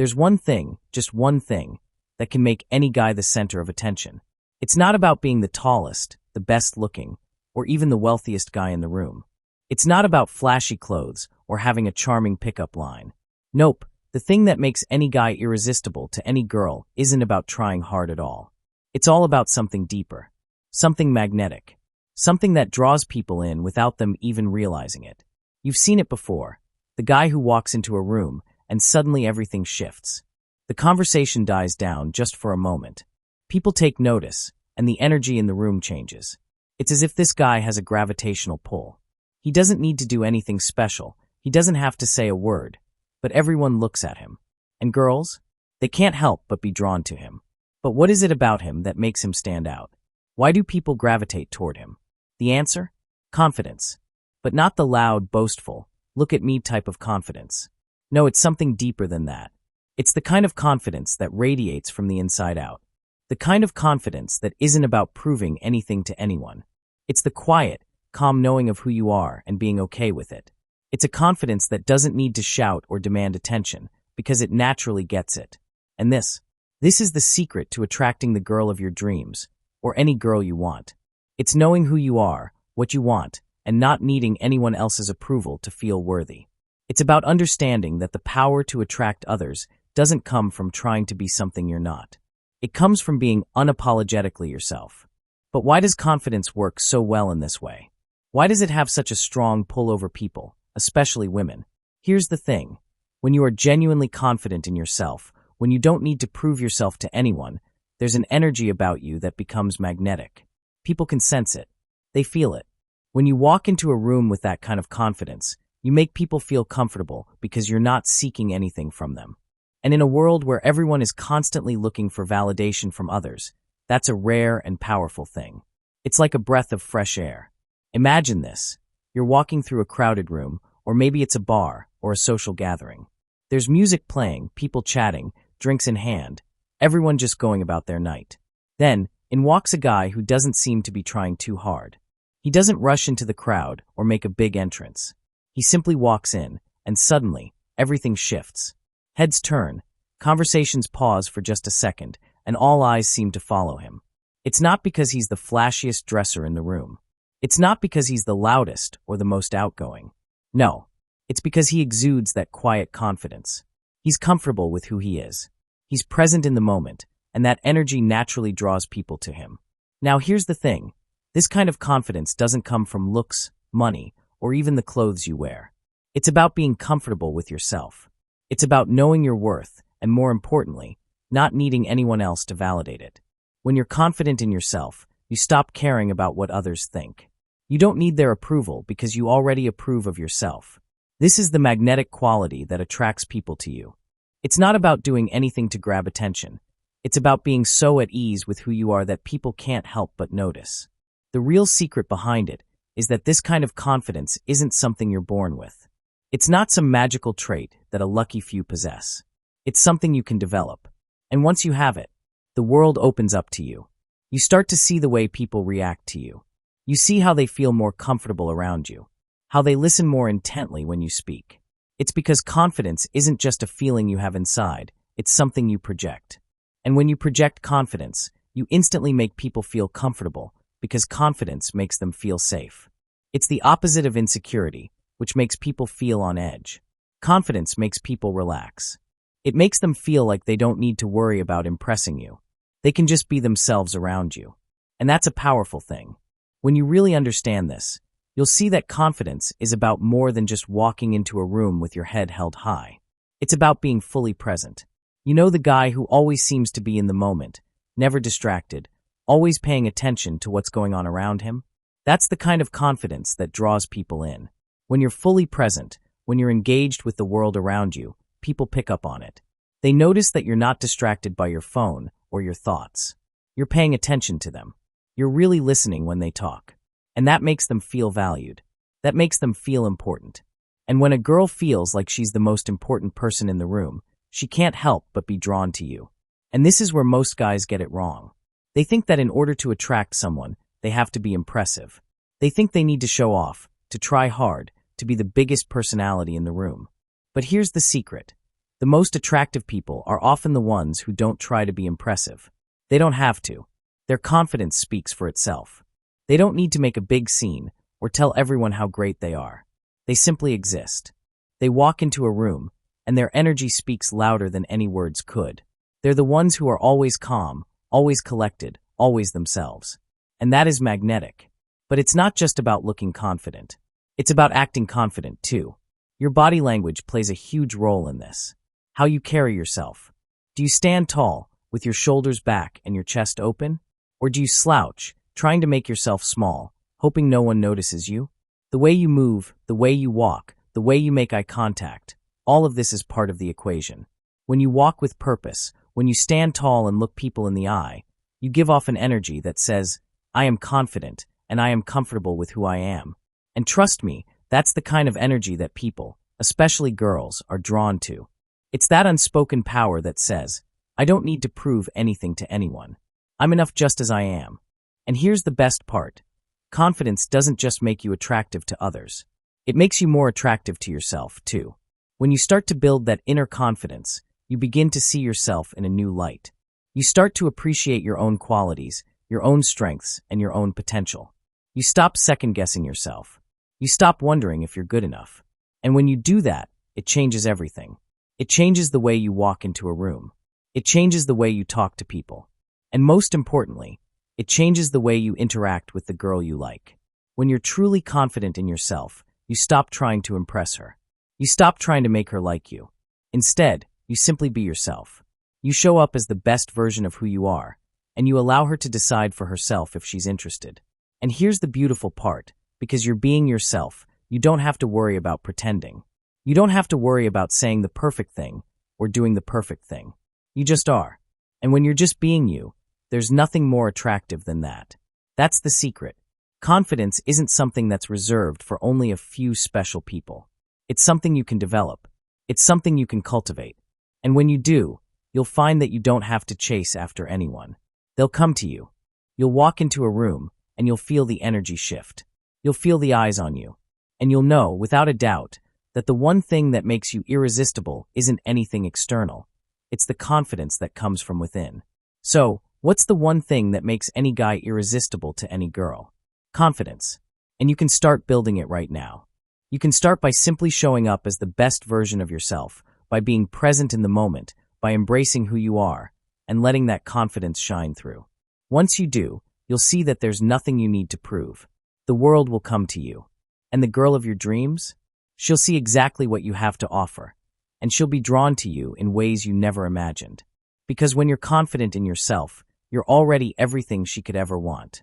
There's one thing, just one thing, that can make any guy the center of attention. It's not about being the tallest, the best looking, or even the wealthiest guy in the room. It's not about flashy clothes or having a charming pickup line. Nope, the thing that makes any guy irresistible to any girl isn't about trying hard at all. It's all about something deeper, something magnetic, something that draws people in without them even realizing it. You've seen it before, the guy who walks into a room and suddenly everything shifts. The conversation dies down just for a moment. People take notice, and the energy in the room changes. It's as if this guy has a gravitational pull. He doesn't need to do anything special. He doesn't have to say a word, but everyone looks at him. And girls? They can't help but be drawn to him. But what is it about him that makes him stand out? Why do people gravitate toward him? The answer? Confidence. But not the loud, boastful, look at me type of confidence. No, it's something deeper than that. It's the kind of confidence that radiates from the inside out. The kind of confidence that isn't about proving anything to anyone. It's the quiet, calm knowing of who you are and being okay with it. It's a confidence that doesn't need to shout or demand attention because it naturally gets it. And this is the secret to attracting the girl of your dreams, or any girl you want. It's knowing who you are, what you want, and not needing anyone else's approval to feel worthy. It's about understanding that the power to attract others doesn't come from trying to be something you're not. It comes from being unapologetically yourself. But why does confidence work so well in this way? Why does it have such a strong pull over people, especially women? Here's the thing. When you are genuinely confident in yourself, when you don't need to prove yourself to anyone, there's an energy about you that becomes magnetic. People can sense it. They feel it. When you walk into a room with that kind of confidence, you make people feel comfortable because you're not seeking anything from them. And in a world where everyone is constantly looking for validation from others, that's a rare and powerful thing. It's like a breath of fresh air. Imagine this. You're walking through a crowded room, or maybe it's a bar or a social gathering. There's music playing, people chatting, drinks in hand, everyone just going about their night. Then, in walks a guy who doesn't seem to be trying too hard. He doesn't rush into the crowd or make a big entrance. He simply walks in, and suddenly, everything shifts. Heads turn, conversations pause for just a second, and all eyes seem to follow him. It's not because he's the flashiest dresser in the room. It's not because he's the loudest or the most outgoing. No, it's because he exudes that quiet confidence. He's comfortable with who he is. He's present in the moment, and that energy naturally draws people to him. Now here's the thing. This kind of confidence doesn't come from looks, money, or even the clothes you wear. It's about being comfortable with yourself. It's about knowing your worth, and more importantly, not needing anyone else to validate it. When you're confident in yourself, you stop caring about what others think. You don't need their approval because you already approve of yourself. This is the magnetic quality that attracts people to you. It's not about doing anything to grab attention. It's about being so at ease with who you are that people can't help but notice. The real secret behind it is that this kind of confidence isn't something you're born with. It's not some magical trait that a lucky few possess. It's something you can develop. And once you have it, the world opens up to you. You start to see the way people react to you. You see how they feel more comfortable around you, how they listen more intently when you speak. It's because confidence isn't just a feeling you have inside, it's something you project. And when you project confidence, you instantly make people feel comfortable because confidence makes them feel safe. It's the opposite of insecurity, which makes people feel on edge. Confidence makes people relax. It makes them feel like they don't need to worry about impressing you. They can just be themselves around you. And that's a powerful thing. When you really understand this, you'll see that confidence is about more than just walking into a room with your head held high. It's about being fully present. You know, the guy who always seems to be in the moment, never distracted, always paying attention to what's going on around him? That's the kind of confidence that draws people in. When you're fully present, when you're engaged with the world around you, people pick up on it. They notice that you're not distracted by your phone or your thoughts. You're paying attention to them. You're really listening when they talk. And that makes them feel valued. That makes them feel important. And when a girl feels like she's the most important person in the room, she can't help but be drawn to you. And this is where most guys get it wrong. They think that in order to attract someone, they have to be impressive. They think they need to show off, to try hard, to be the biggest personality in the room. But here's the secret. The most attractive people are often the ones who don't try to be impressive. They don't have to. Their confidence speaks for itself. They don't need to make a big scene or tell everyone how great they are. They simply exist. They walk into a room, and their energy speaks louder than any words could. They're the ones who are always calm, always collected, always themselves. And that is magnetic. But it's not just about looking confident. It's about acting confident, too. Your body language plays a huge role in this. How you carry yourself. Do you stand tall, with your shoulders back and your chest open? Or do you slouch, trying to make yourself small, hoping no one notices you? The way you move, the way you walk, the way you make eye contact, all of this is part of the equation. When you walk with purpose, when you stand tall and look people in the eye, you give off an energy that says, I am confident and I am comfortable with who I am. And trust me, that's the kind of energy that people, especially girls, are drawn to. It's that unspoken power that says, I don't need to prove anything to anyone. I'm enough just as I am. And here's the best part. Confidence doesn't just make you attractive to others. It makes you more attractive to yourself, too. When you start to build that inner confidence, you begin to see yourself in a new light. You start to appreciate your own qualities, your own strengths, and your own potential. You stop second-guessing yourself. You stop wondering if you're good enough. And when you do that, it changes everything. It changes the way you walk into a room. It changes the way you talk to people. And most importantly, it changes the way you interact with the girl you like. When you're truly confident in yourself, you stop trying to impress her. You stop trying to make her like you. Instead, you simply be yourself. You show up as the best version of who you are, and you allow her to decide for herself if she's interested. And here's the beautiful part, because you're being yourself, you don't have to worry about pretending. You don't have to worry about saying the perfect thing or doing the perfect thing. You just are. And when you're just being you, there's nothing more attractive than that. That's the secret. Confidence isn't something that's reserved for only a few special people. It's something you can develop. It's something you can cultivate. And when you do, you'll find that you don't have to chase after anyone. They'll come to you. You'll walk into a room, and you'll feel the energy shift. You'll feel the eyes on you. And you'll know, without a doubt, that the one thing that makes you irresistible isn't anything external. It's the confidence that comes from within. So, what's the one thing that makes any guy irresistible to any girl? Confidence. And you can start building it right now. You can start by simply showing up as the best version of yourself, by being present in the moment, by embracing who you are, and letting that confidence shine through. Once you do, you'll see that there's nothing you need to prove. The world will come to you. And the girl of your dreams? She'll see exactly what you have to offer, and she'll be drawn to you in ways you never imagined. Because when you're confident in yourself, you're already everything she could ever want.